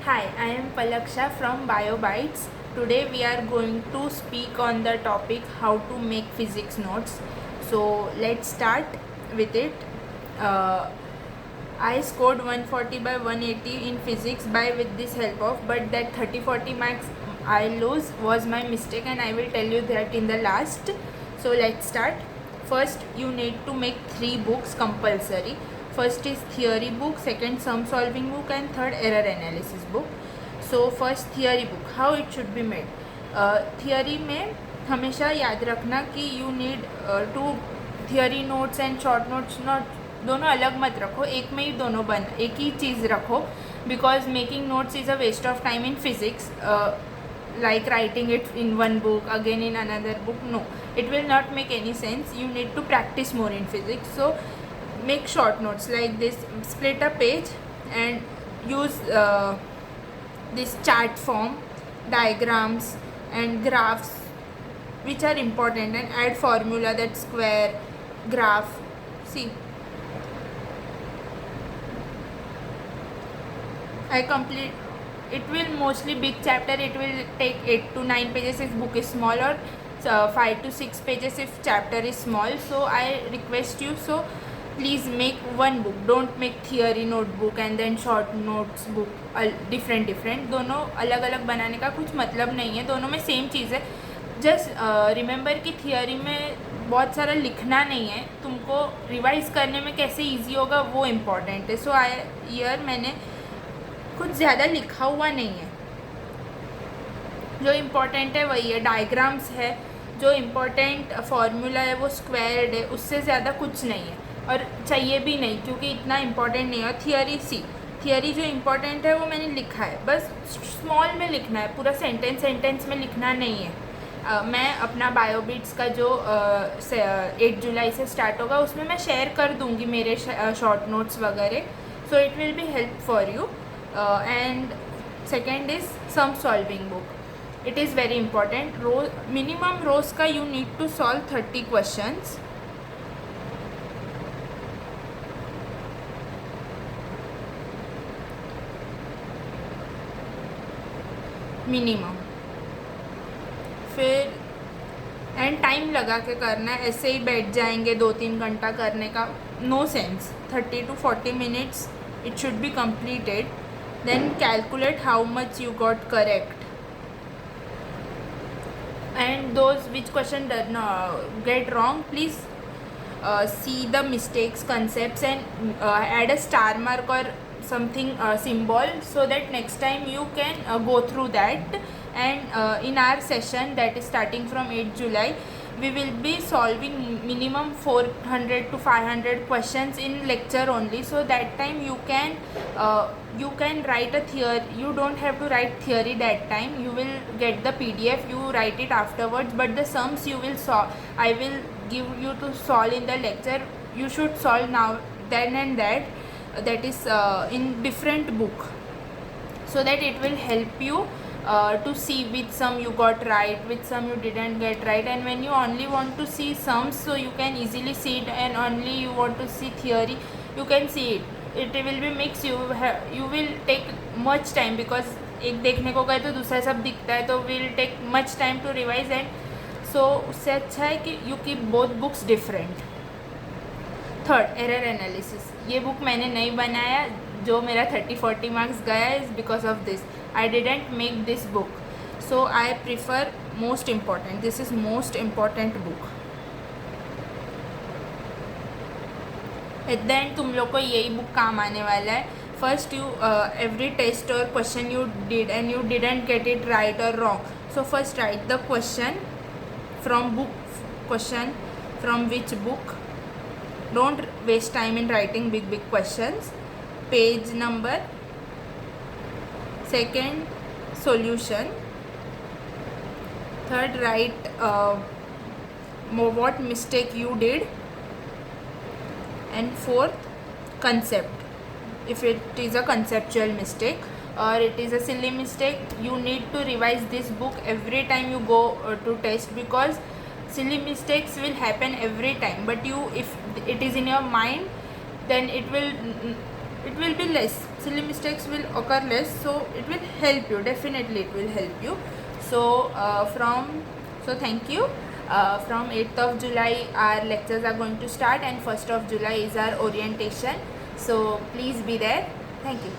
Hi, I am Palaksha from BioBytes. Today we are going to speak on the topic how to make physics notes. So let's start with it. Uh, I scored 140 by 180 in physics by with this help of, but that 30-40 marks I lose was my mistake, and I will tell you that in the last. So let's start. First, you need to make 3 books compulsory. First is theory book, second sum solving book, and third error analysis book. So first theory book, how it should be made. Theory में हमेशा याद रखना कि you need to theory notes and short notes दोनों अलग मत रखो, एक में ही दोनों एक ही चीज़ रखो, because making notes is a waste of time in physics, like writing it in one book again in another book. No, it will not make any sense. You need to practice more in physics. So make short notes like this, split a page and use this chart form, diagrams and graphs which are important, and add formula, that square, graph. See, I complete. It will mostly big chapter. It will take 8 to 9 pages if book is small, or 5 to 6 pages if chapter is small. So I request you, so please make one book. Don't make theory notebook and then short notes book different. दोनों अलग अलग बनाने का कुछ मतलब नहीं है, दोनों में सेम चीज़ है. जस्ट रिमेंबर कि थियोरी में बहुत सारा लिखना नहीं है, तुमको रिवाइज करने में कैसे ईजी होगा वो इम्पॉर्टेंट है. सो मैंने कुछ ज़्यादा लिखा हुआ नहीं है, जो इम्पोर्टेंट है वही है. डायग्राम्स है, जो इम्पोर्टेंट फार्मूला है वो स्क्वायर्ड है, उससे ज़्यादा कुछ नहीं है और चाहिए भी नहीं, क्योंकि इतना इम्पोर्टेंट नहीं है. और थियोरी जो इम्पोर्टेंट है वो मैंने लिखा है, बस स्मॉल में लिखना है, पूरा सेंटेंस में लिखना नहीं है. मैं अपना बायोबिट्स का जो 8 जुलाई से स्टार्ट होगा उसमें मैं शेयर कर दूँगी मेरे शॉर्ट नोट्स वगैरह. So it will be help for you. And second is sum solving book. It is very important. Minimum rows का you need to solve 30 questions. Minimum. फिर एंड टाइम लगा के करना है, ऐसे ही बैठ जाएंगे 2-3 घंटा करने का, no sense. 30 to 40 minutes it should be completed. Then calculate how much you got correct, and those which question did not get wrong, please see the mistakes, concepts, and add a star mark or something symbol, so that next time you can go through that. And in our session that is starting from 8 July, we will be solving minimum 400 to 500 questions in lecture only. So that time you can write a theory. You don't have to write theory that time. You will get the PDF, you write it afterwards, but the sums you will solve, I will give you to solve in the lecture. You should solve now, then and that is in different book, so that it will help you to see which sum you got right, which sum you didn't get right. And when you only want to see sums, so you can easily see it, and only you want to see theory, you can see it. It will be mixed. You will take much time, because एक देखने को गए तो दूसरा सब दिखता है, तो will take much time to revise. and so उससे अच्छा है कि you keep both books different. Third, error analysis. ये बुक मैंने नहीं बनाया, जो मेरा 30-40 मार्क्स गया is because of this. I didn't make this book, so I prefer most important. This is most important book. At the end तुम लोग को यही बुक काम आने वाला है. फर्स्ट यू एवरी टेस्ट और question you did and you didn't get it right और wrong, so first write the question from book. Question from which book. Don't waste time in writing big questions. Page number. Second, solution. Third, write what mistake you did. And fourth, concept. If it is a conceptual mistake or it is a silly mistake, you need to revise this book every time you go to test, because silly mistakes will happen every time. But if it is in your mind, then it it will be less, silly mistakes will occur less, so it will help you, definitely it will help you. So thank you. From 8th of July our lectures are going to start, and 1st of July is our orientation, so please be there. Thank you.